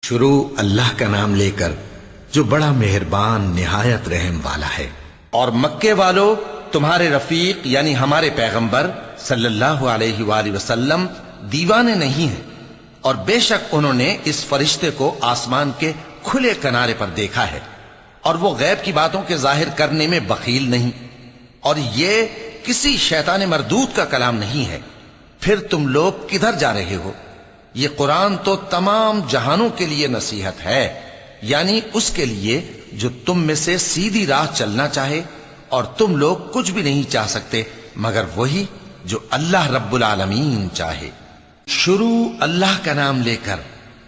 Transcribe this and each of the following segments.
شروع اللہ کا نام لے کر جو بڑا مہربان نہایت رحم والا ہے۔ اور مکے والو تمہارے رفیق یعنی ہمارے پیغمبر صلی اللہ علیہ وآلہ وسلم دیوانے نہیں ہیں، اور بے شک انہوں نے اس فرشتے کو آسمان کے کھلے کنارے پر دیکھا ہے، اور وہ غیب کی باتوں کے ظاہر کرنے میں بخیل نہیں، اور یہ کسی شیطان مردود کا کلام نہیں ہے۔ پھر تم لوگ کدھر جا رہے ہو؟ یہ قرآن تو تمام جہانوں کے لیے نصیحت ہے، یعنی اس کے لیے جو تم میں سے سیدھی راہ چلنا چاہے، اور تم لوگ کچھ بھی نہیں چاہ سکتے مگر وہی جو اللہ رب العالمین چاہے۔ شروع اللہ کا نام لے کر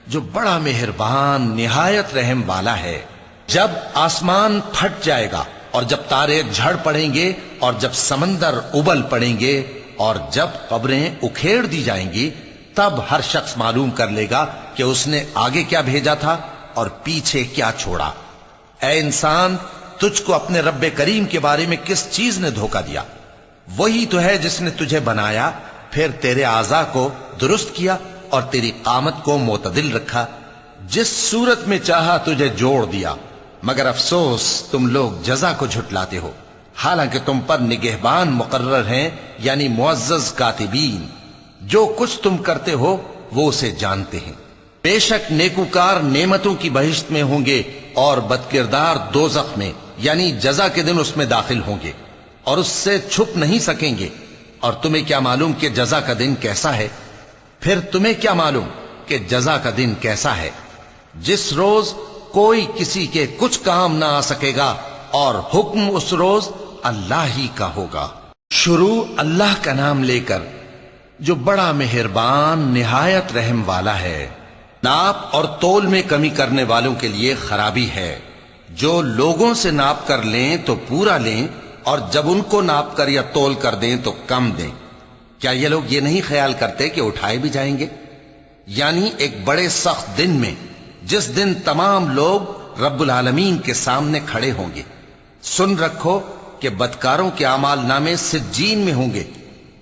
جو بڑا مہربان نہایت رحم والا ہے۔ جب آسمان پھٹ جائے گا، اور جب تارے جھڑ پڑیں گے، اور جب سمندر ابل پڑیں گے، اور جب قبریں اکھیڑ دی جائیں گی، تب ہر شخص معلوم کر لے گا کہ اس نے آگے کیا بھیجا تھا اور پیچھے کیا چھوڑا۔ اے انسان، تجھ کو اپنے رب کریم کے بارے میں کس چیز نے دھوکہ دیا؟ وہی تو ہے جس نے تجھے بنایا، پھر تیرے اعضاء کو درست کیا اور تیری قامت کو معتدل رکھا، جس صورت میں چاہا تجھے جوڑ دیا، مگر افسوس تم لوگ جزا کو جھٹلاتے ہو، حالانکہ تم پر نگہبان مقرر ہیں یعنی معزز کاتبین، جو کچھ تم کرتے ہو وہ اسے جانتے ہیں۔ بے شک نیکوکار نعمتوں کی بہشت میں ہوں گے، اور بدکردار دوزخ میں یعنی جزا کے دن اس میں داخل ہوں گے، اور اس سے چھپ نہیں سکیں گے۔ اور تمہیں کیا معلوم کہ جزا کا دن کیسا ہے؟ پھر تمہیں کیا معلوم کہ جزا کا دن کیسا ہے؟ جس روز کوئی کسی کے کچھ کام نہ آ سکے گا، اور حکم اس روز اللہ ہی کا ہوگا۔ شروع اللہ کا نام لے کر جو بڑا مہربان نہایت رحم والا ہے۔ ناپ اور تول میں کمی کرنے والوں کے لیے خرابی ہے، جو لوگوں سے ناپ کر لیں تو پورا لیں، اور جب ان کو ناپ کر یا تول کر دیں تو کم دیں۔ کیا یہ لوگ یہ نہیں خیال کرتے کہ اٹھائے بھی جائیں گے؟ یعنی ایک بڑے سخت دن میں، جس دن تمام لوگ رب العالمین کے سامنے کھڑے ہوں گے۔ سن رکھو کہ بدکاروں کے اعمال نامے سجین میں ہوں گے،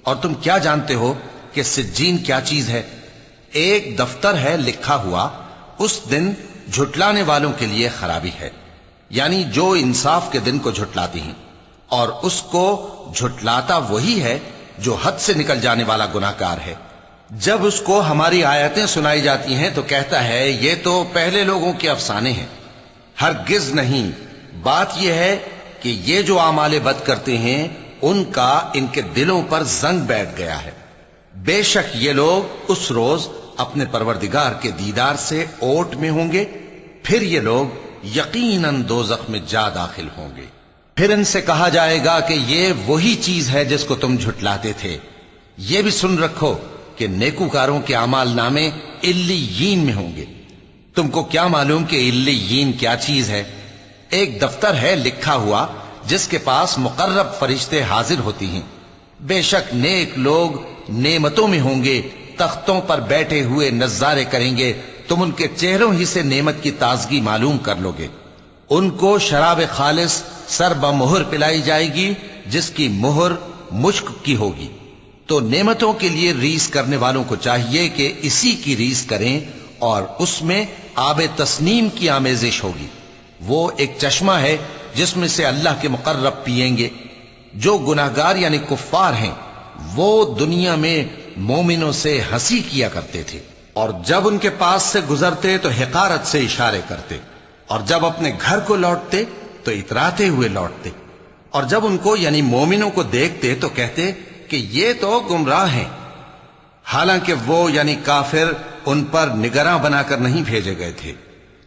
اور تم کیا جانتے ہو کہ سجین کیا چیز ہے؟ ایک دفتر ہے لکھا ہوا، اس دن جھٹلانے والوں کے لیے خرابی ہے، یعنی جو انصاف کے دن کو جھٹلاتی ہیں، اور اس کو جھٹلاتا وہی ہے جو حد سے نکل جانے والا گناہگار ہے۔ جب اس کو ہماری آیتیں سنائی جاتی ہیں تو کہتا ہے یہ تو پہلے لوگوں کے افسانے ہیں۔ ہرگز نہیں، بات یہ ہے کہ یہ جو اعمال بد کرتے ہیں ان کا ان کے دلوں پر زنگ بیٹھ گیا ہے۔ بے شک یہ لوگ اس روز اپنے پروردگار کے دیدار سے اوٹ میں ہوں گے، پھر یہ لوگ یقیناً دوزخ میں جا داخل ہوں گے۔ پھر ان سے کہا جائے گا کہ یہ وہی چیز ہے جس کو تم جھٹلاتے تھے۔ یہ بھی سن رکھو کہ نیکوکاروں کے اعمال نامے علیین میں ہوں گے۔ تم کو کیا معلوم کہ علیین کیا چیز ہے؟ ایک دفتر ہے لکھا ہوا جس کے پاس مقرب فرشتے حاضر ہوتی ہیں۔ بے شک نیک لوگ نعمتوں میں ہوں گے، تختوں پر بیٹھے ہوئے نظارے کریں گے، تم ان کے چہروں ہی سے نعمت کی تازگی معلوم کر لو گے۔ ان کو شراب خالص سر بمہر پلائی جائے گی، جس کی مہر مشک کی ہوگی۔ تو نعمتوں کے لیے ریس کرنے والوں کو چاہیے کہ اسی کی ریس کریں، اور اس میں آب تسنیم کی آمیزش ہوگی۔ وہ ایک چشمہ ہے جس میں سے اللہ کے مقرب پیئیں گے۔ جو گناہگار یعنی کفار ہیں وہ دنیا میں مومنوں سے ہنسی کیا کرتے تھے، اور جب ان کے پاس سے گزرتے تو حقارت سے اشارے کرتے، اور جب اپنے گھر کو لوٹتے تو اتراتے ہوئے لوٹتے، اور جب ان کو یعنی مومنوں کو دیکھتے تو کہتے کہ یہ تو گمراہ ہیں، حالانکہ وہ یعنی کافر ان پر نگراں بنا کر نہیں بھیجے گئے تھے۔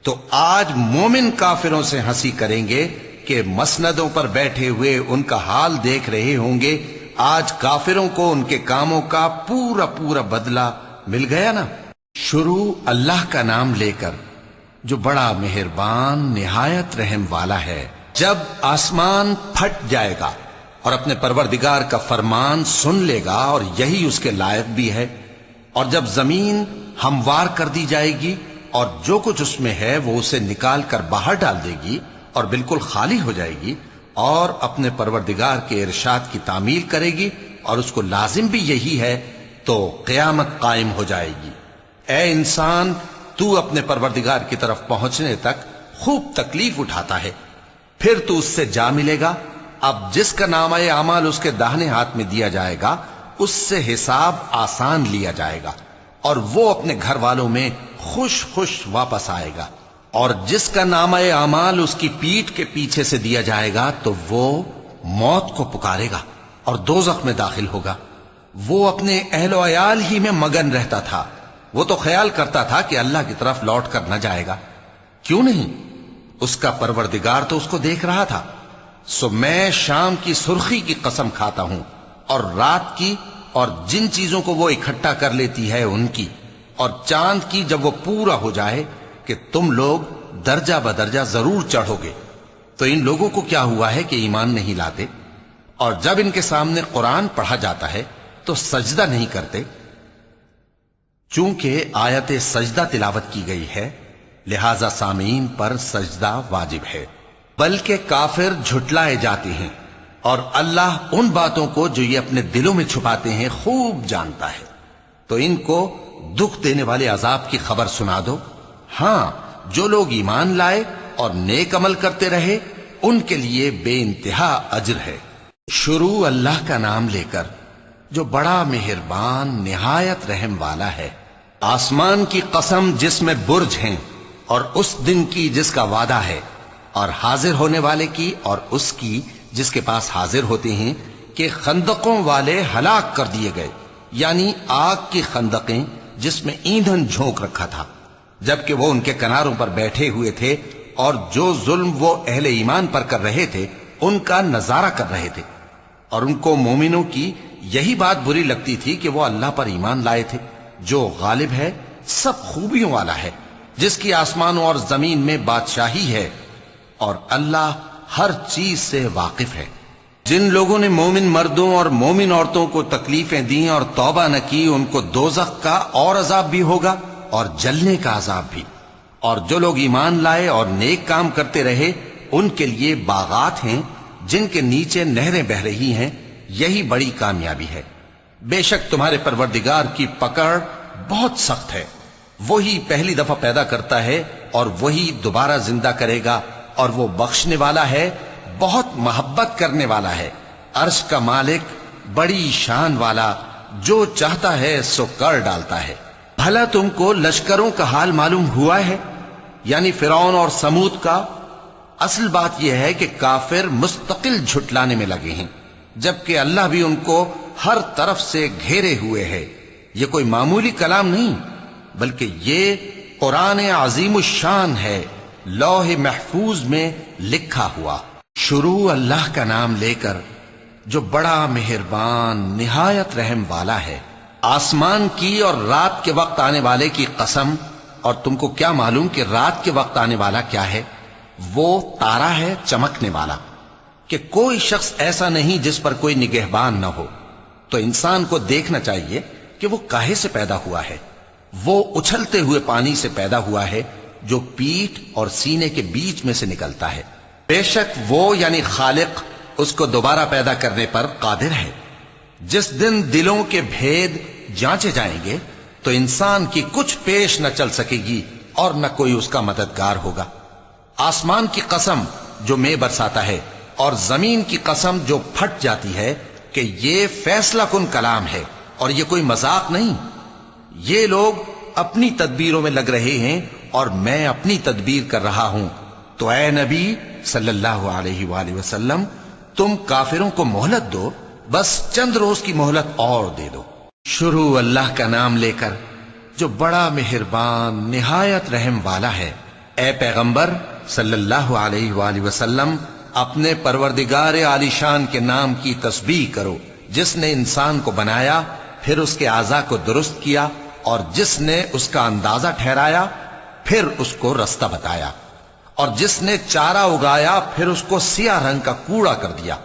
تو آج مومن کافروں سے ہنسی کریں گے کہ مسندوں پر بیٹھے ہوئے ان کا حال دیکھ رہے ہوں گے۔ آج کافروں کو ان کے کاموں کا پورا پورا بدلہ مل گیا نا۔ شروع اللہ کا نام لے کر جو بڑا مہربان نہایت رحم والا ہے۔ جب آسمان پھٹ جائے گا اور اپنے پروردگار کا فرمان سن لے گا، اور یہی اس کے لائق بھی ہے، اور جب زمین ہموار کر دی جائے گی اور جو کچھ اس میں ہے وہ اسے نکال کر باہر ڈال دے گی اور بالکل خالی ہو جائے گی، اور اپنے پروردگار کے ارشاد کی تعمیل کرے گی، اور اس کو لازم بھی یہی ہے، تو قیامت قائم ہو جائے گی۔ اے انسان، تو اپنے پروردگار کی طرف پہنچنے تک خوب تکلیف اٹھاتا ہے، پھر تو اس سے جا ملے گا۔ اب جس کا نامہ اعمال اس کے داہنے ہاتھ میں دیا جائے گا اس سے حساب آسان لیا جائے گا اور وہ اپنے گھر والوں میں خوش خوش واپس آئے گا، اور جس کا نامہ اعمال اس کی پیٹھ کے پیچھے سے دیا جائے گا تو وہ موت کو پکارے گا اور دوزخ میں داخل ہوگا۔ وہ اپنے اہل و عیال ہی میں مگن رہتا تھا، وہ تو خیال کرتا تھا کہ اللہ کی طرف لوٹ کر نہ جائے گا، کیوں نہیں؟ اس کا پروردگار تو اس کو دیکھ رہا تھا۔ سو میں شام کی سرخی کی قسم کھاتا ہوں اور رات کی، اور جن چیزوں کو وہ اکٹھا کر لیتی ہے ان کی، اور چاند کی جب وہ پورا ہو جائے، کہ تم لوگ درجہ بدرجہ ضرور چڑھو گے۔ تو ان لوگوں کو کیا ہوا ہے کہ ایمان نہیں لاتے، اور جب ان کے سامنے قرآن پڑھا جاتا ہے تو سجدہ نہیں کرتے؟ چونکہ آیت سجدہ تلاوت کی گئی ہے لہذا سامعین پر سجدہ واجب ہے، بلکہ کافر جھٹلائے جاتے ہیں، اور اللہ ان باتوں کو جو یہ اپنے دلوں میں چھپاتے ہیں خوب جانتا ہے۔ تو ان کو دکھ دینے والے عذاب کی خبر سنا دو۔ ہاں، جو لوگ ایمان لائے اور نیک عمل کرتے رہے ان کے لیے بے انتہا اجر ہے۔ شروع اللہ کا نام لے کر جو بڑا مہربان نہایت رحم والا ہے۔ آسمان کی قسم جس میں برج ہیں، اور اس دن کی جس کا وعدہ ہے، اور حاضر ہونے والے کی اور اس کی جس کے پاس حاضر ہوتے ہیں، کہ خندقوں والے ہلاک کر دیے گئے، یعنی آگ کی خندقیں جس میں ایندھن جھونک رکھا تھا، جبکہ وہ ان کے کناروں پر بیٹھے ہوئے تھے اور جو ظلم وہ اہل ایمان پر کر رہے تھے ان کا نظارہ کر رہے تھے، اور ان کو مومنوں کی یہی بات بری لگتی تھی کہ وہ اللہ پر ایمان لائے تھے جو غالب ہے، سب خوبیوں والا ہے، جس کی آسمانوں اور زمین میں بادشاہی ہے، اور اللہ ہر چیز سے واقف ہے۔ جن لوگوں نے مومن مردوں اور مومن عورتوں کو تکلیفیں دیں اور توبہ نہ کی ان کو دوزخ کا اور عذاب بھی ہوگا اور جلنے کا عذاب بھی، اور جو لوگ ایمان لائے اور نیک کام کرتے رہے ان کے لیے باغات ہیں جن کے نیچے نہریں بہ رہی ہیں، یہی بڑی کامیابی ہے۔ بے شک تمہارے پروردگار کی پکڑ بہت سخت ہے، وہی پہلی دفعہ پیدا کرتا ہے اور وہی دوبارہ زندہ کرے گا، اور وہ بخشنے والا ہے، بہت محبت کرنے والا ہے، عرش کا مالک، بڑی شان والا، جو چاہتا ہے سو کر ڈالتا ہے۔ بھلا تم کو لشکروں کا حال معلوم ہوا ہے، یعنی فرعون اور سمود کا؟ اصل بات یہ ہے کہ کافر مستقل جھٹلانے میں لگے ہیں، جبکہ اللہ بھی ان کو ہر طرف سے گھیرے ہوئے ہے۔ یہ کوئی معمولی کلام نہیں، بلکہ یہ قرآن عظیم الشان ہے، لوح محفوظ میں لکھا ہوا۔ شروع اللہ کا نام لے کر جو بڑا مہربان نہایت رحم والا ہے۔ آسمان کی اور رات کے وقت آنے والے کی قسم، اور تم کو کیا معلوم کہ رات کے وقت آنے والا کیا ہے؟ وہ تارا ہے چمکنے والا، کہ کوئی شخص ایسا نہیں جس پر کوئی نگہبان نہ ہو۔ تو انسان کو دیکھنا چاہیے کہ وہ کاہے سے پیدا ہوا ہے۔ وہ اچھلتے ہوئے پانی سے پیدا ہوا ہے جو پیٹھ اور سینے کے بیچ میں سے نکلتا ہے۔ بے شک وہ یعنی خالق اس کو دوبارہ پیدا کرنے پر قادر ہے۔ جس دن دلوں کے بھید جانچے جائیں گے تو انسان کی کچھ پیش نہ چل سکے گی اور نہ کوئی اس کا مددگار ہوگا۔ آسمان کی قسم جو مے برساتا ہے، اور زمین کی قسم جو پھٹ جاتی ہے، کہ یہ فیصلہ کن کلام ہے اور یہ کوئی مذاق نہیں۔ یہ لوگ اپنی تدبیروں میں لگ رہے ہیں اور میں اپنی تدبیر کر رہا ہوں، تو اے نبی صلی اللہ علیہ وآلہ وسلم تم کافروں کو مہلت دو، بس چند روز کی مہلت اور دے دو۔ شروع اللہ کا نام لے کر جو بڑا مہربان نہایت رحم والا ہے۔ اے پیغمبر صلی اللہ علیہ وآلہ وسلم اپنے پروردگار عالی شان کے نام کی تسبیح کرو، جس نے انسان کو بنایا، پھر اس کے اعضاء کو درست کیا، اور جس نے اس کا اندازہ ٹھہرایا، پھر اس کو رستہ بتایا، اور جس نے چارہ اگایا، پھر اس کو سیاہ رنگ کا کوڑا کر دیا۔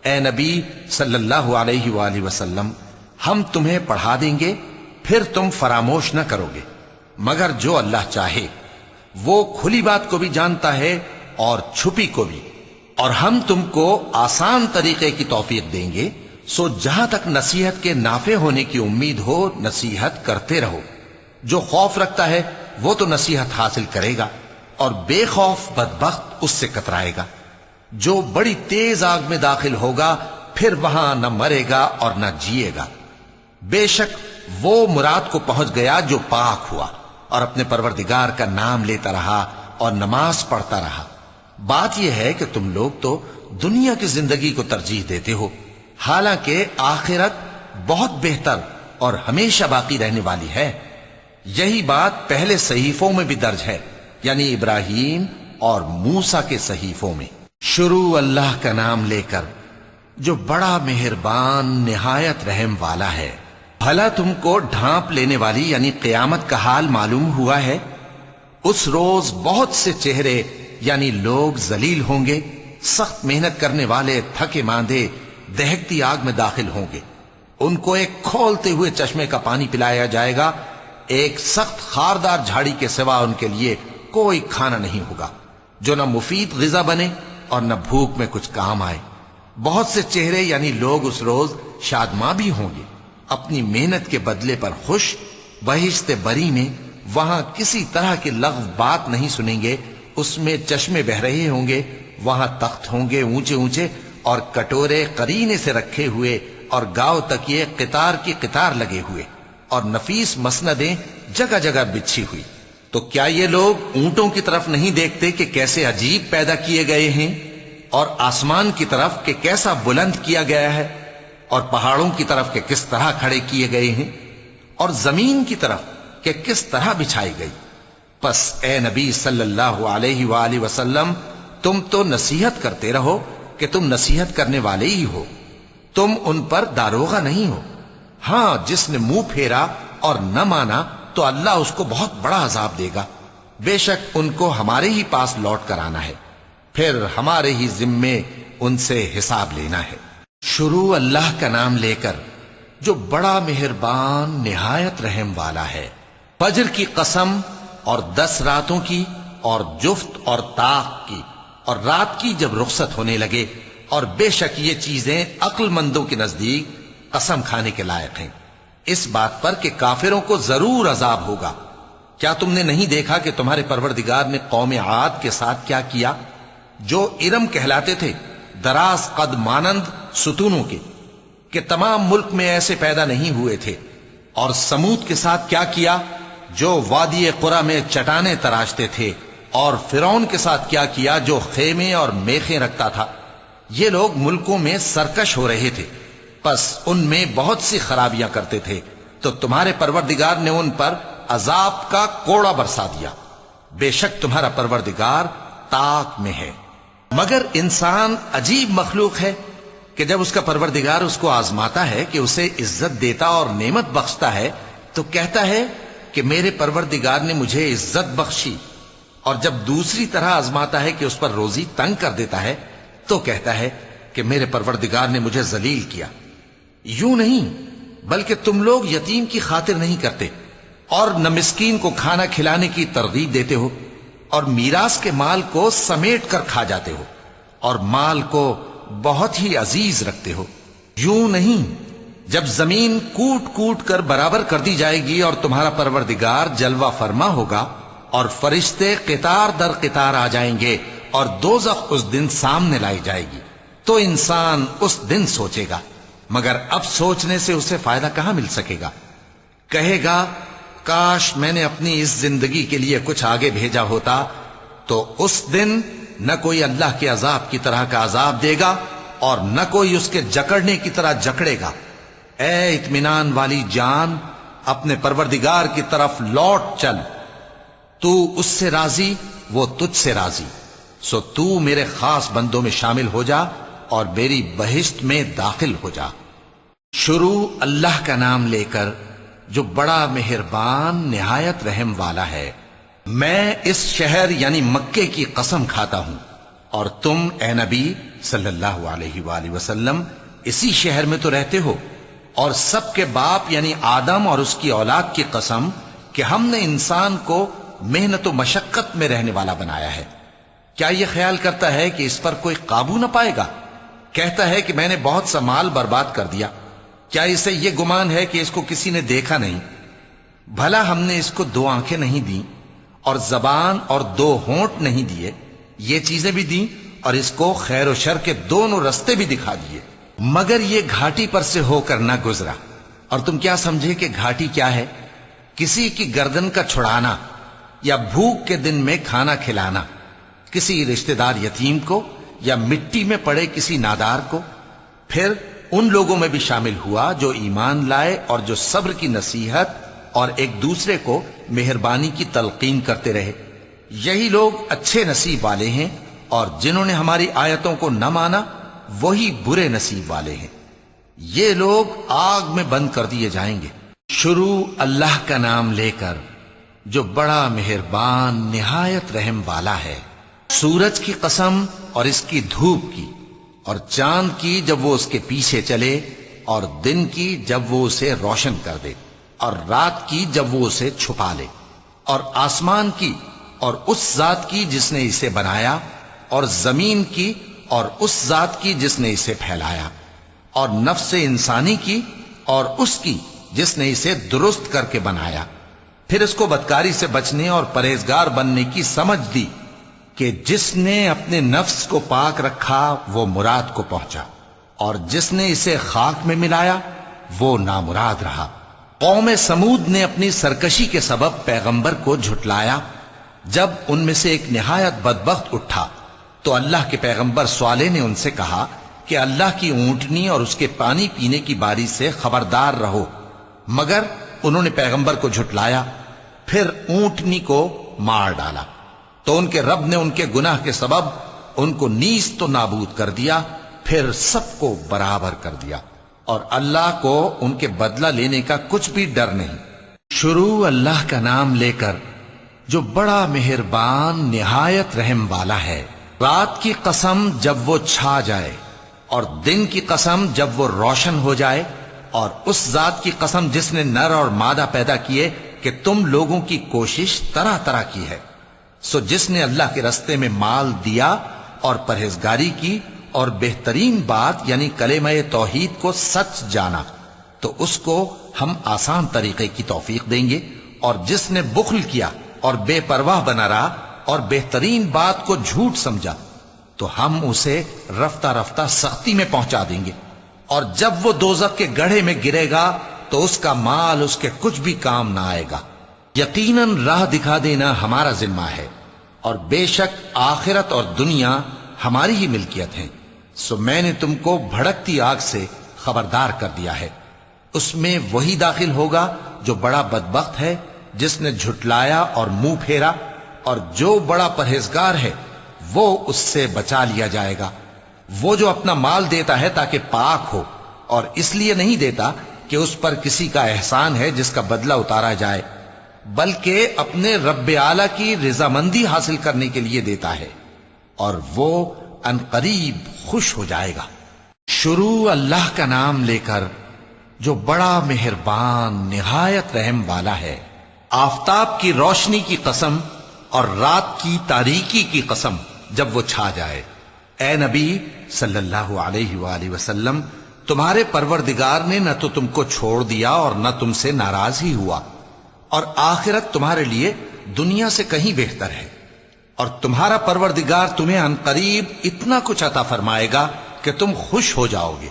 اے نبی صلی اللہ علیہ وآلہ وسلم ہم تمہیں پڑھا دیں گے، پھر تم فراموش نہ کرو گے، مگر جو اللہ چاہے۔ وہ کھلی بات کو بھی جانتا ہے اور چھپی کو بھی، اور ہم تم کو آسان طریقے کی توفیق دیں گے، سو جہاں تک نصیحت کے نافع ہونے کی امید ہو نصیحت کرتے رہو۔ جو خوف رکھتا ہے وہ تو نصیحت حاصل کرے گا، اور بے خوف بدبخت اس سے کترائے گا۔ جو بڑی تیز آگ میں داخل ہوگا پھر وہاں نہ مرے گا اور نہ جیے گا۔ بے شک وہ مراد کو پہنچ گیا جو پاک ہوا اور اپنے پروردگار کا نام لیتا رہا اور نماز پڑھتا رہا۔ بات یہ ہے کہ تم لوگ تو دنیا کی زندگی کو ترجیح دیتے ہو، حالانکہ آخرت بہت بہتر اور ہمیشہ باقی رہنے والی ہے۔ یہی بات پہلے صحیفوں میں بھی درج ہے، یعنی ابراہیم اور موسیٰ کے صحیفوں میں۔ شروع اللہ کا نام لے کر جو بڑا مہربان نہایت رحم والا ہے۔ بھلا تم کو ڈھانپ لینے والی یعنی قیامت کا حال معلوم ہوا ہے؟ اس روز بہت سے چہرے یعنی لوگ ذلیل ہوں گے، سخت محنت کرنے والے تھکے ماندے دہکتی آگ میں داخل ہوں گے۔ ان کو ایک کھولتے ہوئے چشمے کا پانی پلایا جائے گا، ایک سخت خاردار جھاڑی کے سوا ان کے لیے کوئی کھانا نہیں ہوگا جو نہ مفید غذا بنے اور نہ بھوک میں کچھ کام آئے۔ بہت سے چہرے یعنی لوگ اس روز شادماں بھی ہوں گے، اپنی محنت کے بدلے پر خوش، بہشت بری میں وہاں کسی طرح کی لغو بات نہیں سنیں گے، اس میں چشمے بہ رہے ہوں گے، وہاں تخت ہوں گے اونچے اونچے اور کٹورے قرینے سے رکھے ہوئے اور گاؤ تک یہ قطار کی قطار لگے ہوئے اور نفیس مسندیں جگہ جگہ بچھی ہوئی۔ تو کیا یہ لوگ اونٹوں کی طرف نہیں دیکھتے کہ کیسے عجیب پیدا کیے گئے ہیں، اور آسمان کی طرف کہ کیسا بلند کیا گیا ہے، اور پہاڑوں کی طرف کہ کس طرح کھڑے کیے گئے ہیں، اور زمین کی طرف کہ کس طرح بچھائی گئی؟ پس اے نبی صلی اللہ علیہ وآلہ وسلم، تم تو نصیحت کرتے رہو کہ تم نصیحت کرنے والے ہی ہو، تم ان پر داروغہ نہیں ہو۔ ہاں، جس نے منہ پھیرا اور نہ مانا تو اللہ اس کو بہت بڑا عذاب دے گا۔ بے شک ان کو ہمارے ہی پاس لوٹ کر آنا ہے، پھر ہمارے ہی ذمے ان سے حساب لینا ہے۔ شروع اللہ کا نام لے کر جو بڑا مہربان نہایت رحم والا ہے۔ فجر کی قسم اور 10 راتوں کی اور جفت اور طاق کی اور رات کی جب رخصت ہونے لگے، اور بے شک یہ چیزیں عقل مندوں کے نزدیک قسم کھانے کے لائق ہیں، اس بات پر کہ کافروں کو ضرور عذاب ہوگا۔ کیا تم نے نہیں دیکھا کہ تمہارے پروردگار نے قوم عاد کے ساتھ کیا کیا، جو ارم کہلاتے تھے، دراز قد مانند ستونوں کے، کہ تمام ملک میں ایسے پیدا نہیں ہوئے تھے؟ اور سمود کے ساتھ کیا کیا، جو وادی قرا میں چٹانیں تراشتے تھے؟ اور فرعون کے ساتھ کیا کیا، جو خیمے اور میخیں رکھتا تھا؟ یہ لوگ ملکوں میں سرکش ہو رہے تھے، پس ان میں بہت سی خرابیاں کرتے تھے، تو تمہارے پروردگار نے ان پر عذاب کا کوڑا برسا دیا۔ بے شک تمہارا پروردگار طاق میں ہے۔ مگر انسان عجیب مخلوق ہے کہ جب اس کا پروردگار اس کو آزماتا ہے کہ اسے عزت دیتا اور نعمت بخشتا ہے تو کہتا ہے کہ میرے پروردگار نے مجھے عزت بخشی، اور جب دوسری طرح آزماتا ہے کہ اس پر روزی تنگ کر دیتا ہے تو کہتا ہے کہ میرے پروردگار نے مجھے ذلیل کیا۔ یوں نہیں، بلکہ تم لوگ یتیم کی خاطر نہیں کرتے اور نہ مسکین کو کھانا کھلانے کی ترغیب دیتے ہو، اور میراث کے مال کو سمیٹ کر کھا جاتے ہو، اور مال کو بہت ہی عزیز رکھتے ہو۔ یوں نہیں، جب زمین کوٹ کوٹ کر برابر کر دی جائے گی اور تمہارا پروردگار جلوہ فرما ہوگا اور فرشتے قطار در قطار آ جائیں گے اور دوزخ اس دن سامنے لائی جائے گی، تو انسان اس دن سوچے گا، مگر اب سوچنے سے اسے فائدہ کہاں مل سکے گا؟ کہے گا کاش میں نے اپنی اس زندگی کے لیے کچھ آگے بھیجا ہوتا، تو اس دن نہ کوئی اللہ کے عذاب کی طرح کا عذاب دے گا اور نہ کوئی اس کے جکڑنے کی طرح جکڑے گا۔ اے اطمینان والی جان، اپنے پروردگار کی طرف لوٹ چل، تو اس سے راضی، وہ تجھ سے راضی، سو تو میرے خاص بندوں میں شامل ہو جا اور میری بہشت میں داخل ہو جا۔ شروع اللہ کا نام لے کر جو بڑا مہربان نہایت رحم والا ہے۔ میں اس شہر یعنی مکے کی قسم کھاتا ہوں، اور تم اے نبی صلی اللہ علیہ وآلہ وسلم اسی شہر میں تو رہتے ہو، اور سب کے باپ یعنی آدم اور اس کی اولاد کی قسم کہ ہم نے انسان کو محنت و مشقت میں رہنے والا بنایا ہے۔ کیا یہ خیال کرتا ہے کہ اس پر کوئی قابو نہ پائے گا؟ کہتا ہے کہ میں نے بہت سا مال برباد کر دیا، کیا اسے یہ گمان ہے کہ اس کو کسی نے دیکھا نہیں؟ بھلا ہم نے اس کو 2 آنکھیں نہیں دیں اور زبان اور 2 ہونٹ نہیں دیے، یہ چیزیں بھی دیں، اور اس کو خیر و شر کے دونوں رستے بھی دکھا دیے، مگر یہ گھاٹی پر سے ہو کر نہ گزرا۔ اور تم کیا سمجھے کہ گھاٹی کیا ہے؟ کسی کی گردن کا چھڑانا، یا بھوک کے دن میں کھانا کھلانا، کسی رشتہ دار یتیم کو، یا مٹی میں پڑے کسی نادار کو۔ پھر ان لوگوں میں بھی شامل ہوا جو ایمان لائے اور جو صبر کی نصیحت اور ایک دوسرے کو مہربانی کی تلقین کرتے رہے۔ یہی لوگ اچھے نصیب والے ہیں، اور جنہوں نے ہماری آیتوں کو نہ مانا وہی برے نصیب والے ہیں، یہ لوگ آگ میں بند کر دیے جائیں گے۔ شروع اللہ کا نام لے کر جو بڑا مہربان نہایت رحم والا ہے۔ سورج کی قسم اور اس کی دھوپ کی، اور چاند کی جب وہ اس کے پیچھے چلے، اور دن کی جب وہ اسے روشن کر دے، اور رات کی جب وہ اسے چھپا لے، اور آسمان کی اور اس ذات کی جس نے اسے بنایا، اور زمین کی اور اس ذات کی جس نے اسے پھیلایا، اور نفس انسانی کی اور اس کی جس نے اسے درست کر کے بنایا۔ پھر اس کو بدکاری سے بچنے اور پرہیزگار بننے کی سمجھ دی کہ جس نے اپنے نفس کو پاک رکھا وہ مراد کو پہنچا، اور جس نے اسے خاک میں ملایا وہ نامراد رہا۔ قوم سمود نے اپنی سرکشی کے سبب پیغمبر کو جھٹلایا۔ جب ان میں سے ایک نہایت بدبخت اٹھا تو اللہ کے پیغمبر صالح نے ان سے کہا کہ اللہ کی اونٹنی اور اس کے پانی پینے کی باری سے خبردار رہو، مگر انہوں نے پیغمبر کو جھٹلایا۔ پھر اونٹنی کو مار ڈالا تو ان کے رب نے ان کے گناہ کے سبب ان کو نیست و نابود کر دیا، پھر سب کو برابر کر دیا، اور اللہ کو ان کے بدلہ لینے کا کچھ بھی ڈر نہیں۔ شروع اللہ کا نام لے کر جو بڑا مہربان نہایت رحم والا ہے۔ رات کی قسم جب وہ چھا جائے، اور دن کی قسم جب وہ روشن ہو جائے، اور اس ذات کی قسم جس نے نر اور مادہ پیدا کیے کہ تم لوگوں کی کوشش طرح طرح کی ہے۔ سو جس نے اللہ کے رستے میں مال دیا اور پرہیزگاری کی اور بہترین بات یعنی کلمہ توحید کو سچ جانا، تو اس کو ہم آسان طریقے کی توفیق دیں گے، اور جس نے بخل کیا اور بے پرواہ بنا رہا اور بہترین بات کو جھوٹ سمجھا، تو ہم اسے رفتہ رفتہ سختی میں پہنچا دیں گے، اور جب وہ دوزخ کے گڑھے میں گرے گا تو اس کا مال اس کے کچھ بھی کام نہ آئے گا۔ یقیناً راہ دکھا دینا ہمارا ذمہ ہے، اور بے شک آخرت اور دنیا ہماری ہی ملکیت ہیں۔ سو میں نے تم کو بھڑکتی آگ سے خبردار کر دیا ہے، اس میں وہی داخل ہوگا جو بڑا بدبخت ہے، جس نے جھٹلایا اور منہ پھیرا، اور جو بڑا پرہیزگار ہے وہ اس سے بچا لیا جائے گا۔ وہ جو اپنا مال دیتا ہے تاکہ پاک ہو، اور اس لیے نہیں دیتا کہ اس پر کسی کا احسان ہے جس کا بدلہ اتارا جائے، بلکہ اپنے رب اعلیٰ کی رضامندی حاصل کرنے کے لیے دیتا ہے، اور وہ ان قریب خوش ہو جائے گا۔ شروع اللہ کا نام لے کر جو بڑا مہربان نہایت رحم والا ہے۔ آفتاب کی روشنی کی قسم اور رات کی تاریکی کی قسم جب وہ چھا جائے۔ اے نبی صلی اللہ علیہ وآلہ وسلم، تمہارے پروردگار نے نہ تو تم کو چھوڑ دیا اور نہ تم سے ناراض ہی ہوا، اور آخرت تمہارے لیے دنیا سے کہیں بہتر ہے، اور تمہارا پروردگار تمہیں عنقریب اتنا کچھ عطا فرمائے گا کہ تم خوش ہو جاؤ گے۔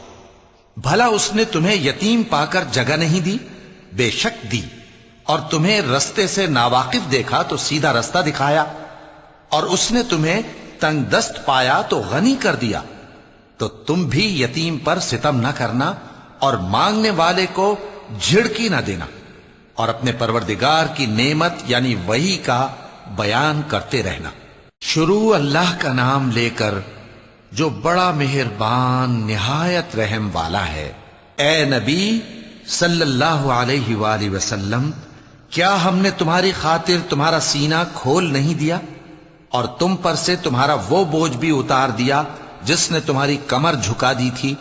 بھلا اس نے تمہیں یتیم پا کر جگہ نہیں دی؟ بے شک دی، اور تمہیں رستے سے ناواقف دیکھا تو سیدھا رستہ دکھایا، اور اس نے تمہیں تنگ دست پایا تو غنی کر دیا۔ تو تم بھی یتیم پر ستم نہ کرنا، اور مانگنے والے کو جھڑکی نہ دینا، اور اپنے پروردگار کی نعمت یعنی وحی کا بیان کرتے رہنا۔ شروع اللہ کا نام لے کر جو بڑا مہربان نہایت رحم والا ہے۔ اے نبی صلی اللہ علیہ وآلہ وسلم، کیا ہم نے تمہاری خاطر تمہارا سینہ کھول نہیں دیا، اور تم پر سے تمہارا وہ بوجھ بھی اتار دیا جس نے تمہاری کمر جھکا دی تھی،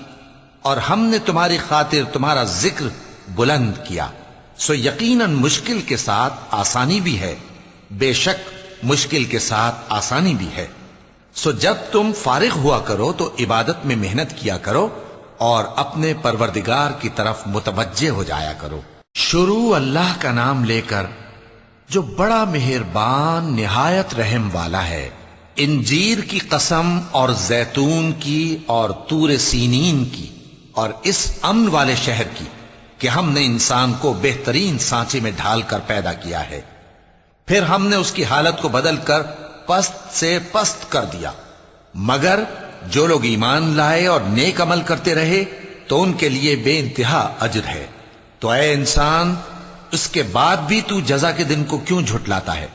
اور ہم نے تمہاری خاطر تمہارا ذکر بلند کیا۔ سو یقیناً مشکل کے ساتھ آسانی بھی ہے، بے شک مشکل کے ساتھ آسانی بھی ہے۔ سو جب تم فارغ ہوا کرو تو عبادت میں محنت کیا کرو، اور اپنے پروردگار کی طرف متوجہ ہو جایا کرو۔ شروع اللہ کا نام لے کر جو بڑا مہربان نہایت رحم والا ہے۔ انجیر کی قسم اور زیتون کی اور طور سینین کی اور اس امن والے شہر کی کہ ہم نے انسان کو بہترین سانچے میں ڈھال کر پیدا کیا ہے، پھر ہم نے اس کی حالت کو بدل کر پست سے پست کر دیا، مگر جو لوگ ایمان لائے اور نیک عمل کرتے رہے تو ان کے لیے بے انتہا اجر ہے۔ تو اے انسان، اس کے بعد بھی تو جزا کے دن کو کیوں جھٹلاتا ہے؟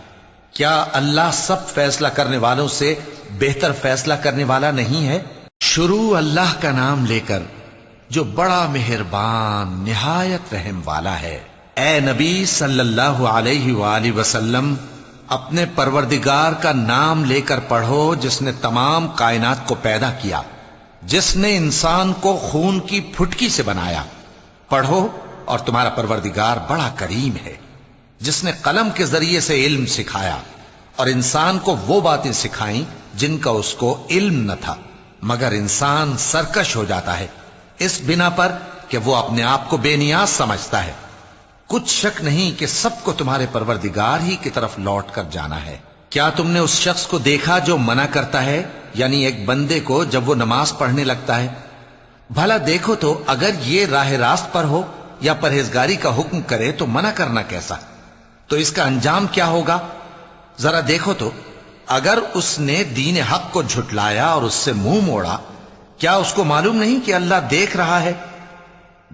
کیا اللہ سب فیصلہ کرنے والوں سے بہتر فیصلہ کرنے والا نہیں ہے؟ شروع اللہ کا نام لے کر جو بڑا مہربان نہایت رحم والا ہے۔ اے نبی صلی اللہ علیہ وآلہ وسلم، اپنے پروردگار کا نام لے کر پڑھو جس نے تمام کائنات کو پیدا کیا، جس نے انسان کو خون کی پھٹکی سے بنایا۔ پڑھو، اور تمہارا پروردگار بڑا کریم ہے، جس نے قلم کے ذریعے سے علم سکھایا اور انسان کو وہ باتیں سکھائیں جن کا اس کو علم نہ تھا، مگر انسان سرکش ہو جاتا ہے اس بنا پر کہ وہ اپنے آپ کو بے نیاز سمجھتا ہے۔ کچھ شک نہیں کہ سب کو تمہارے پروردگار ہی کی طرف لوٹ کر جانا ہے۔ کیا تم نے اس شخص کو دیکھا جو منع کرتا ہے، یعنی ایک بندے کو جب وہ نماز پڑھنے لگتا ہے؟ بھلا دیکھو تو اگر یہ راہ راست پر ہو یا پرہیزگاری کا حکم کرے تو منع کرنا کیسا؟ تو اس کا انجام کیا ہوگا؟ ذرا دیکھو تو اگر اس نے دین حق کو جھٹلایا اور اس سے منہ موڑا، کیا اس کو معلوم نہیں کہ اللہ دیکھ رہا ہے؟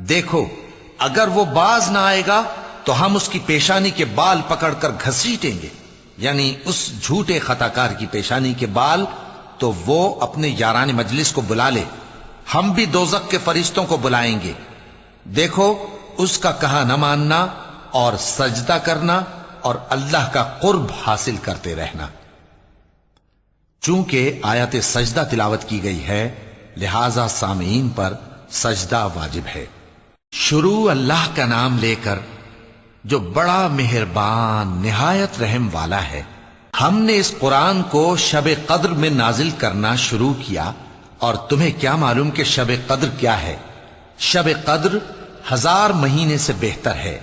دیکھو، اگر وہ باز نہ آئے گا تو ہم اس کی پیشانی کے بال پکڑ کر گھسیٹیں گے، یعنی اس جھوٹے خطاکار کی پیشانی کے بال، تو وہ اپنے یاران مجلس کو بلا لے، ہم بھی دوزخ کے فرشتوں کو بلائیں گے۔ دیکھو، اس کا کہا نہ ماننا اور سجدہ کرنا اور اللہ کا قرب حاصل کرتے رہنا۔ چونکہ آیت سجدہ تلاوت کی گئی ہے، لہذا سامعین پر سجدہ واجب ہے۔ شروع اللہ کا نام لے کر جو بڑا مہربان نہایت رحم والا ہے۔ ہم نے اس قرآن کو شب قدر میں نازل کرنا شروع کیا، اور تمہیں کیا معلوم کہ شب قدر کیا ہے؟ شب قدر 1000 مہینے سے بہتر ہے۔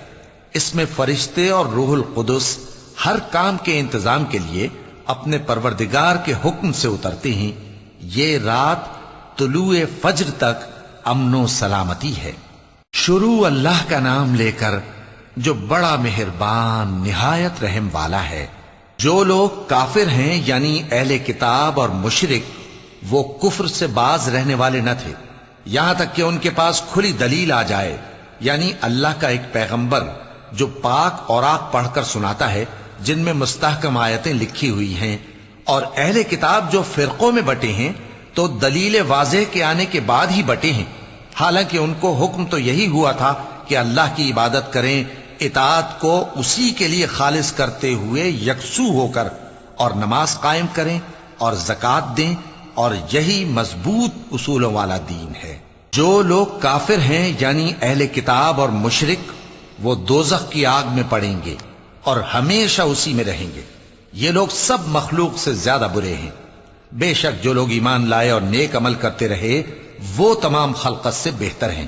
اس میں فرشتے اور روح القدس ہر کام کے انتظام کے لیے اپنے پروردگار کے حکم سے اترتے ہیں۔ یہ رات طلوع فجر تک امن و سلامتی ہے۔ شروع اللہ کا نام لے کر جو بڑا مہربان نہایت رحم والا ہے۔ جو لوگ کافر ہیں یعنی اہل کتاب اور مشرک، وہ کفر سے باز رہنے والے نہ تھے یہاں تک کہ ان کے پاس کھلی دلیل آ جائے، یعنی اللہ کا ایک پیغمبر جو پاک اوراق پڑھ کر سناتا ہے جن میں مستحکم آیتیں لکھی ہوئی ہیں، اور اہل کتاب جو فرقوں میں بٹے ہیں تو دلیل واضح کے آنے کے بعد ہی بٹے ہیں، حالانکہ ان کو حکم تو یہی ہوا تھا کہ اللہ کی عبادت کریں، اطاعت کو اسی کے لیے خالص کرتے ہوئے یکسو ہو کر، اور نماز قائم کریں اور زکوٰۃ دیں، اور یہی مضبوط اصولوں والا دین ہے۔ جو لوگ کافر ہیں یعنی اہل کتاب اور مشرک، وہ دوزخ کی آگ میں پڑیں گے اور ہمیشہ اسی میں رہیں گے۔ یہ لوگ سب مخلوق سے زیادہ برے ہیں۔ بے شک جو لوگ ایمان لائے اور نیک عمل کرتے رہے وہ تمام خلقت سے بہتر ہیں۔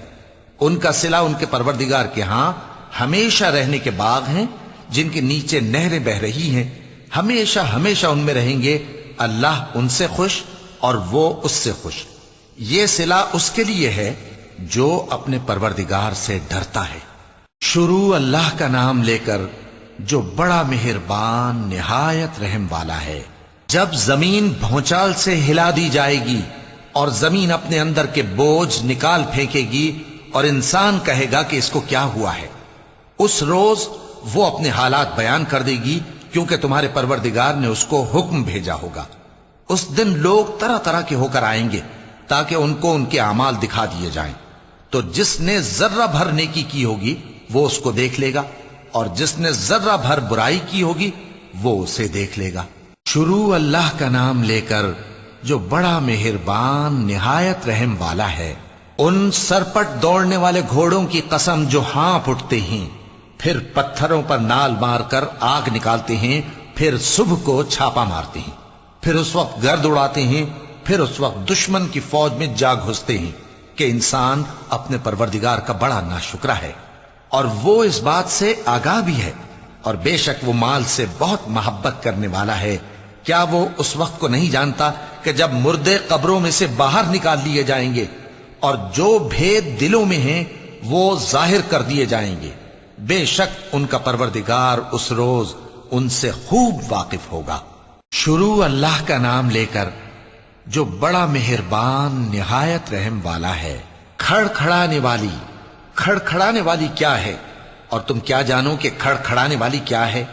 ان کا صلہ ان کے پروردگار کے ہاں ہمیشہ رہنے کے باغ ہیں جن کے نیچے نہریں بہ رہی ہیں، ہمیشہ ہمیشہ ان میں رہیں گے۔ اللہ ان سے خوش اور وہ اس سے خوش۔ یہ صلہ اس کے لیے ہے جو اپنے پروردگار سے ڈرتا ہے۔ شروع اللہ کا نام لے کر جو بڑا مہربان نہایت رحم والا ہے۔ جب زمین بھونچال سے ہلا دی جائے گی اور زمین اپنے اندر کے بوجھ نکال پھینکے گی اور انسان کہے گا کہ اس کو کیا ہوا ہے، اس روز وہ اپنے حالات بیان کر دے گی، کیونکہ تمہارے پروردگار نے اس کو حکم بھیجا ہوگا۔ اس دن لوگ طرح طرح کے ہو کر آئیں گے تاکہ ان کو ان کے اعمال دکھا دیے جائیں، تو جس نے ذرہ بھر نیکی کی ہوگی وہ اس کو دیکھ لے گا، اور جس نے ذرہ بھر برائی کی ہوگی وہ اسے دیکھ لے گا۔ شروع اللہ کا نام لے کر جو بڑا مہربان نہایت رحم والا ہے۔ ان سرپٹ دوڑنے والے گھوڑوں کی قسم جو ہانپ اٹھتے ہیں، پھر پتھروں پر نال مار کر آگ نکالتے ہیں، پھر صبح کو چھاپا مارتے ہیں، پھر اس وقت گرد اڑاتے ہیں، پھر اس وقت دشمن کی فوج میں جا گھستے ہیں کہ انسان اپنے پروردگار کا بڑا ناشکرا ہے، اور وہ اس بات سے آگاہ بھی ہے اور بے شک وہ مال سے بہت محبت کرنے والا ہے۔ کیا وہ اس وقت کو نہیں جانتا کہ جب مردے قبروں میں سے باہر نکال لیے جائیں گے اور جو بھید دلوں میں ہیں وہ ظاہر کر دیے جائیں گے، بے شک ان کا پروردگار اس روز ان سے خوب واقف ہوگا۔ شروع اللہ کا نام لے کر جو بڑا مہربان نہایت رحم والا ہے۔ کھڑکھڑانے والی، کھڑکھڑانے والی کیا ہے؟ اور تم کیا جانو کہ کھڑکھڑانے والی کیا ہے؟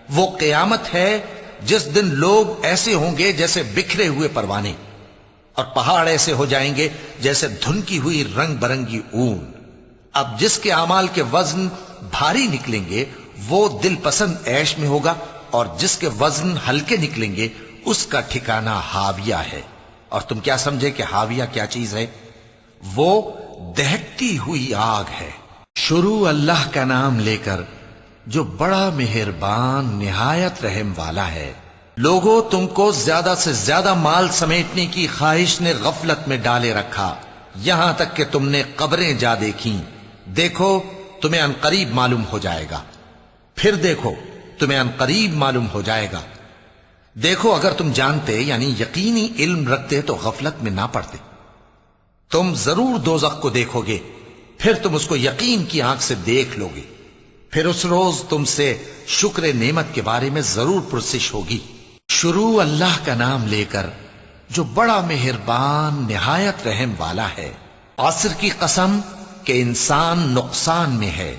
وہ قیامت ہے جس دن لوگ ایسے ہوں گے جیسے بکھرے ہوئے پروانے، اور پہاڑ ایسے ہو جائیں گے جیسے دھنکی ہوئی رنگ برنگی اون۔ اب جس کے اعمال کے وزن بھاری نکلیں گے وہ دل پسند عیش میں ہوگا، اور جس کے وزن ہلکے نکلیں گے اس کا ٹھکانہ ہاویہ ہے۔ اور تم کیا سمجھے کہ ہاویہ کیا چیز ہے؟ وہ دہکتی ہوئی آگ ہے۔ شروع اللہ کا نام لے کر جو بڑا مہربان نہایت رحم والا ہے۔ لوگوں، تم کو زیادہ سے زیادہ مال سمیٹنے کی خواہش نے غفلت میں ڈالے رکھا، یہاں تک کہ تم نے قبریں جا دیکھیں۔ دیکھو تمہیں عنقریب معلوم ہو جائے گا، پھر دیکھو تمہیں عنقریب معلوم ہو جائے گا۔ دیکھو اگر تم جانتے یعنی یقینی علم رکھتے تو غفلت میں نہ پڑتے۔ تم ضرور دوزخ کو دیکھو گے، پھر تم اس کو یقین کی آنکھ سے دیکھ لو گے، پھر اس روز تم سے شکر نعمت کے بارے میں ضرور پرسش ہوگی۔ شروع اللہ کا نام لے کر جو بڑا مہربان نہایت رحم والا ہے۔ عصر کی قسم کہ انسان نقصان میں ہے،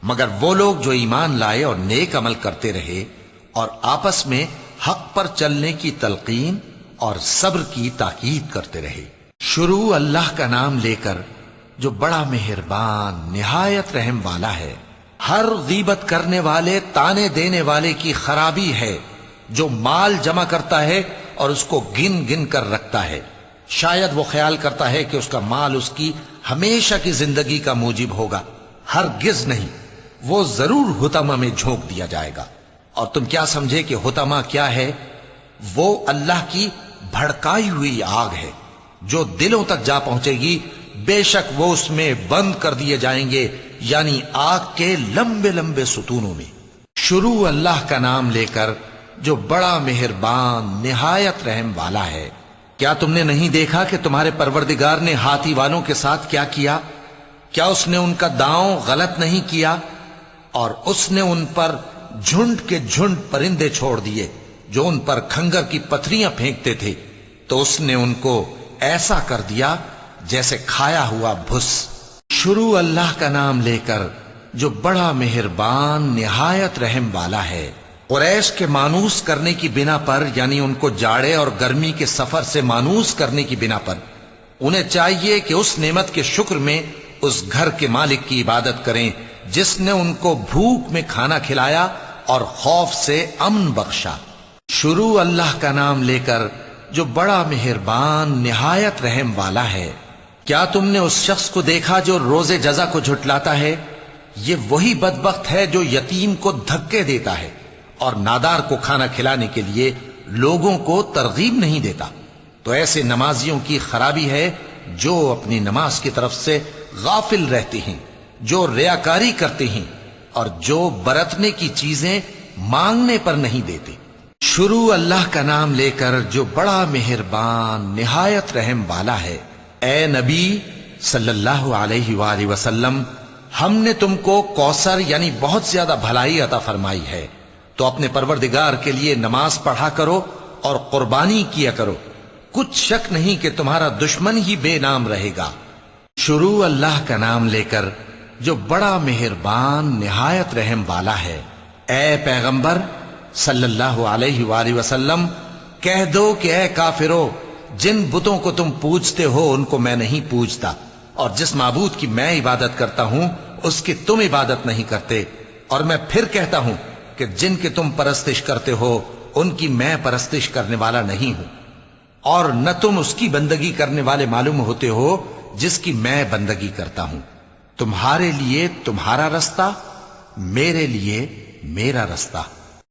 مگر وہ لوگ جو ایمان لائے اور نیک عمل کرتے رہے اور آپس میں حق پر چلنے کی تلقین اور صبر کی تاکید کرتے رہے۔ شروع اللہ کا نام لے کر جو بڑا مہربان نہایت رحم والا ہے۔ ہر غیبت کرنے والے، تانے دینے والے کی خرابی ہے جو مال جمع کرتا ہے اور اس کو گن گن کر رکھتا ہے، شاید وہ خیال کرتا ہے کہ اس کا مال اس کی ہمیشہ کی زندگی کا موجب ہوگا۔ ہرگز نہیں، وہ ضرور حطمہ میں جھونک دیا جائے گا۔ اور تم کیا سمجھے کہ حطمہ کیا ہے؟ وہ اللہ کی بھڑکائی ہوئی آگ ہے جو دلوں تک جا پہنچے گی، بے شک وہ اس میں بند کر دیے جائیں گے، یعنی آگ کے لمبے لمبے ستونوں میں۔ شروع اللہ کا نام لے کر جو بڑا مہربان نہایت رحم والا ہے۔ کیا تم نے نہیں دیکھا کہ تمہارے پروردگار نے ہاتھی والوں کے ساتھ کیا کیا؟ کیا اس نے ان کا داؤں غلط نہیں کیا؟ اور اس نے ان پر جھنڈ کے جھنڈ پرندے چھوڑ دیے جو ان پر کھنگر کی پتھریاں پھینکتے تھے، تو اس نے ان کو ایسا کر دیا جیسے کھایا ہوا بھس۔ شروع اللہ کا نام لے کر جو بڑا مہربان نہایت رحم والا ہے۔ قریش کے مانوس کرنے کی بنا پر، یعنی ان کو جاڑے اور گرمی کے سفر سے مانوس کرنے کی بنا پر، انہیں چاہیے کہ اس نعمت کے شکر میں اس گھر کے مالک کی عبادت کریں جس نے ان کو بھوک میں کھانا کھلایا اور خوف سے امن بخشا۔ شروع اللہ کا نام لے کر جو بڑا مہربان نہایت رحم والا ہے۔ کیا تم نے اس شخص کو دیکھا جو روز جزا کو جھٹلاتا ہے؟ یہ وہی بدبخت ہے جو یتیم کو دھکے دیتا ہے اور نادار کو کھانا کھلانے کے لیے لوگوں کو ترغیب نہیں دیتا۔ تو ایسے نمازیوں کی خرابی ہے جو اپنی نماز کی طرف سے غافل رہتے ہیں، جو ریاکاری کرتے ہیں اور جو برتنے کی چیزیں مانگنے پر نہیں دیتے۔ شروع اللہ کا نام لے کر جو بڑا مہربان نہایت رحم والا ہے۔ اے نبی صلی اللہ علیہ وآلہ وسلم، ہم نے تم کو کوثر یعنی بہت زیادہ بھلائی عطا فرمائی ہے، تو اپنے پروردگار کے لیے نماز پڑھا کرو اور قربانی کیا کرو، کچھ شک نہیں کہ تمہارا دشمن ہی بے نام رہے گا۔ شروع اللہ کا نام لے کر جو بڑا مہربان نہایت رحم والا ہے۔ اے پیغمبر صلی اللہ علیہ وآلہ وسلم، کہہ دو کہ اے کافرو، جن بتوں کو تم پوجتے ہو ان کو میں نہیں پوجتا، اور جس معبود کی میں عبادت کرتا ہوں اس کی تم عبادت نہیں کرتے، اور میں پھر کہتا ہوں کہ جن کی تم پرستش کرتے ہو ان کی میں پرستش کرنے والا نہیں ہوں، اور نہ تم اس کی بندگی کرنے والے معلوم ہوتے ہو جس کی میں بندگی کرتا ہوں۔ تمہارے لیے تمہارا رستہ، میرے لیے میرا رستہ۔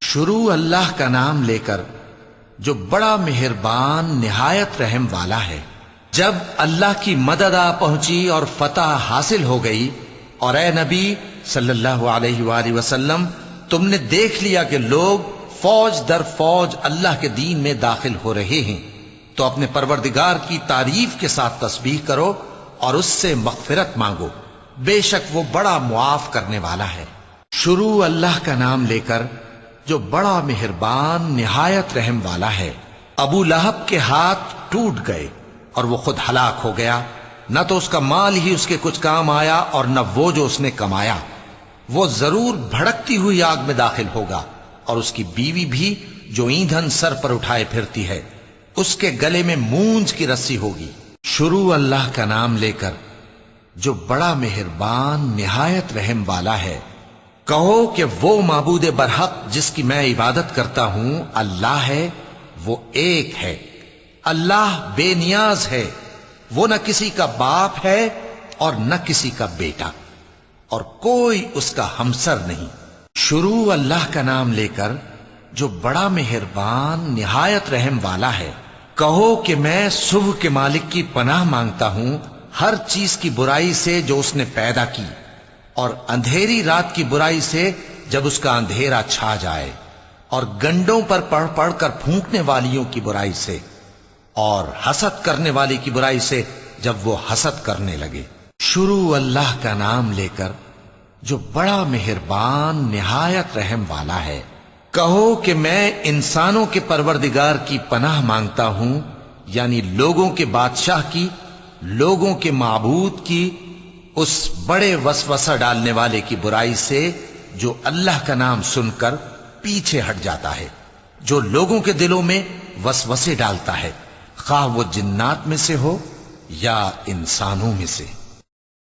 شروع اللہ کا نام لے کر جو بڑا مہربان نہایت رحم والا ہے۔ جب اللہ کی مدد آ پہنچی اور فتح حاصل ہو گئی، اور اے نبی صلی اللہ علیہ وآلہ وسلم تم نے دیکھ لیا کہ لوگ فوج در فوج اللہ کے دین میں داخل ہو رہے ہیں، تو اپنے پروردگار کی تعریف کے ساتھ تسبیح کرو اور اس سے مغفرت مانگو، بے شک وہ بڑا معاف کرنے والا ہے۔ شروع اللہ کا نام لے کر جو بڑا مہربان نہایت رحم والا ہے۔ ابو لہب کے ہاتھ ٹوٹ گئے اور وہ خود ہلاک ہو گیا، نہ تو اس کا مال ہی اس کے کچھ کام آیا اور نہ وہ جو اس نے کمایا۔ وہ ضرور بھڑکتی ہوئی آگ میں داخل ہوگا، اور اس کی بیوی بھی جو ایندھن سر پر اٹھائے پھرتی ہے، اس کے گلے میں مونج کی رسی ہوگی۔ شروع اللہ کا نام لے کر جو بڑا مہربان نہایت رحم والا ہے۔ کہو کہ وہ معبود برحق جس کی میں عبادت کرتا ہوں اللہ ہے، وہ ایک ہے۔ اللہ بے نیاز ہے، وہ نہ کسی کا باپ ہے اور نہ کسی کا بیٹا، اور کوئی اس کا ہمسر نہیں۔ شروع اللہ کا نام لے کر جو بڑا مہربان نہایت رحم والا ہے۔ کہو کہ میں صبح کے مالک کی پناہ مانگتا ہوں ہر چیز کی برائی سے جو اس نے پیدا کی، اور اندھیری رات کی برائی سے جب اس کا اندھیرا چھا جائے، اور گنڈوں پر پڑھ پڑھ کر پھونکنے والیوں کی برائی سے، اور حسد کرنے والی کی برائی سے جب وہ حسد کرنے لگے۔ شروع اللہ کا نام لے کر جو بڑا مہربان نہایت رحم والا ہے۔ کہو کہ میں انسانوں کے پروردگار کی پناہ مانگتا ہوں، یعنی لوگوں کے بادشاہ کی، لوگوں کے معبود کی، اس بڑے وسوسہ ڈالنے والے کی برائی سے جو اللہ کا نام سن کر پیچھے ہٹ جاتا ہے، جو لوگوں کے دلوں میں وسوسے ڈالتا ہے، خواہ وہ جنات میں سے ہو یا انسانوں میں سے۔